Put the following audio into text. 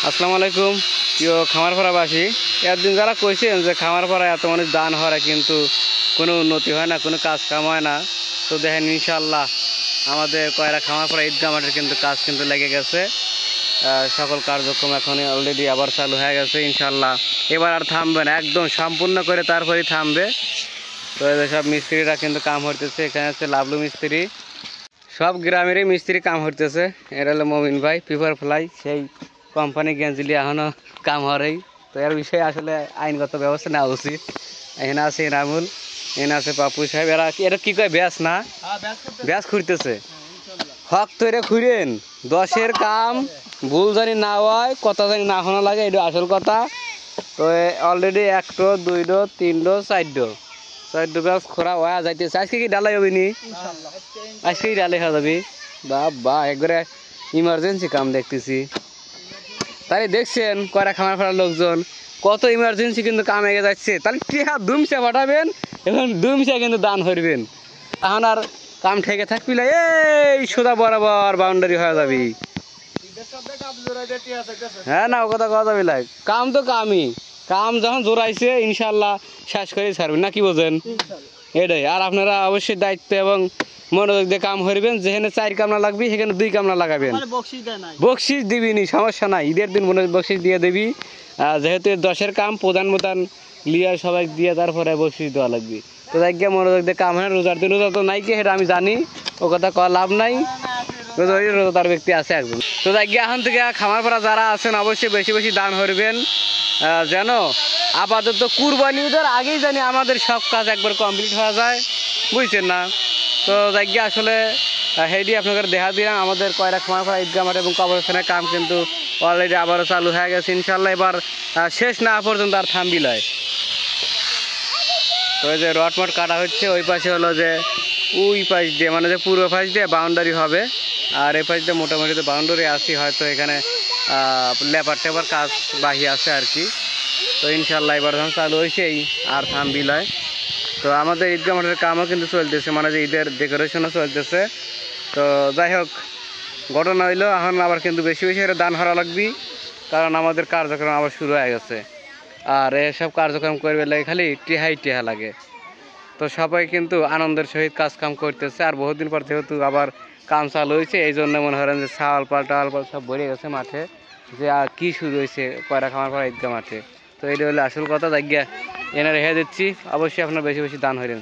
আসসালামু আলাইকুম প্রিয় খামারপাড়াবাসী। একদিন যারা কইছেন যে খামারপাড়া এত মানুষ দান হয় কিন্তু কোনো উন্নতি হয় না, কোনো কাজ কাম হয় না, তো দেখেন ইনশাল্লাহ আমাদের কয়রা খামারপাড়া ঈদগাহ মাঠের কিন্তু কাজ কিন্তু লেগে গেছে। সকল কার্যক্রম এখন অলরেডি আবার চালু হয়ে গেছে। ইনশাল্লাহ এবার আর থামবে না, একদম সম্পূর্ণ করে তারপরেই থামবে। তো এদের সব মিস্ত্রিরা কিন্তু কাম হইতেছে। এখানে হচ্ছে লাভলু মিস্ত্রি, সব গ্রামেরই মিস্ত্রি কাম হইতেছে। এর হলো মমিন ভাই পিপার ফ্লাই, সেই কোম্পানি গেঞ্জিলি এখনও কাম হরেই। তো এর বিষয়ে আসলে আইনগত ব্যবস্থা নেওয়া উচিত। এখানে আছে রামুল, এখানে আছে পাপু সাহেব। এরা কি কয় ব্যাস না, ব্যাস খুঁড়তেছে। হক তো এরা খুঁড়েন, 10-এর কাম ভুল জানি না হয়, কথা জানি না শোনা লাগে, এটা আসল কথা। তো অলরেডি 1টো 2টো 3টো 4টো ব্যাস খোরা হওয়া যাইতেছে। আজকে কি ডালাই হবি নি? আজকে কি ডালাই হওয়া যাবি? বা একবারে ইমার্জেন্সি কাম দেখতেছি। তাই দেখছেন কয়রা খামার ফেরার লোকজন কত ইমার্জেন্সি কিন্তু কাম এগিয়ে যাচ্ছে। তাহলে টিহা দুমসে পাঠাবেন এবং দুমসে কিন্তু দান করবেন। এখন আর কাম ঠেকে থাকবি না, এই সোজা বরাবর বাউন্ডারি হয়ে যাবি। হ্যাঁ না, ও কথা কথা যাবি লাগ, কাম তো কামই, কাম যখন জোরাইছে ইনশাল্লাহ শেষ করে ছাড়বেন, না কি বোঝেন? এটাই। আর আপনারা অবশ্যই দায়িত্ব এবং মনোযোগ দিয়ে কাম করবেন। যেখানে 4 কামলা লাগবে সেখানে 2 কামলা লাগাবেন। বকশিস দিবিনি, সমস্যা নাই, ঈদের দিন বকশিস দিয়ে দিবি। যেহেতু 10-এর কাম প্রধান লিয়া সবাই দিয়ে তারপরে বকশিস দেওয়া লাগবে। তো যাই গিয়ে মনোযোগ দিয়ে কাম হয়। রোজার দিন রোজা তো নাই কি, সেটা আমি জানি, ও কথা কওয়া লাভ নাই। রোজাদার ব্যক্তি আছে একজন। তো যাই গিয়ে এখন থেকে খামারপাড়া যারা আছেন অবশ্যই বেশি বেশি দান করবেন, যেন আপাতত কুরবানি ঈদের আগেই জানি আমাদের সব কাজ একবার কমপ্লিট হয়ে যায়, বুঝছেন না? তো যাই গিয়ে আসলে হেডি আপনাদের দেখা দিলাম আমাদের কয়রা খামারপাড়া ঈদগাহ মাঠ এবং কবরস্থানের কাম কিন্তু অলরেডি আবারও চালু হয়ে গেছে। ইনশাল্লাহ এবার শেষ না পর্যন্ত আর থামবি লয়। তো এই যে রডমট কাটা হচ্ছে, ওই পাশে হলো যে ওই পাশ দিয়ে মানে যে পূর্ব পাশ দিয়ে বাউন্ডারি হবে, আর এই পাশ দিয়ে মোটামুটি তো বাউন্ডারি আসি, হয়তো এখানে লেবার টেবার কাজ বাহি আছে আর কি। তো ইনশাল্লাহ এবার যখন চালু হয়েছেই আর থামবি লয়। তো আমাদের ঈদগাহ মাঠের কামও কিন্তু চলতেছে, মানে যে ঈদের ডেকোরেশনও চলতেছে। তো যাই হোক, ঘটনা হইলো এখন আবার কিন্তু বেশি বেশি দান হারা লাগবি, কারণ আমাদের কার্যক্রম আবার শুরু হয়ে গেছে। আর এসব কার্যক্রম করবে লাগে খালি টেহা লাগে। তো সবাই কিন্তু আনন্দের সহিত কাজ কাম করতেছে। আর বহুদিন পর যেহেতু আবার কাম চালু হয়েছে, এই জন্য মনে করেন যে চাল পাল সব ভরে গেছে মাঠে, যে আর কি শুরু হয়েছে কয়রা খামারপাড়া ঈদগাহ মাঠে। তো এটা হলে আসল কথা। জায়গা এনে রেখে দিচ্ছি, অবশ্যই আপনারা বেশি বেশি দান হইলেন।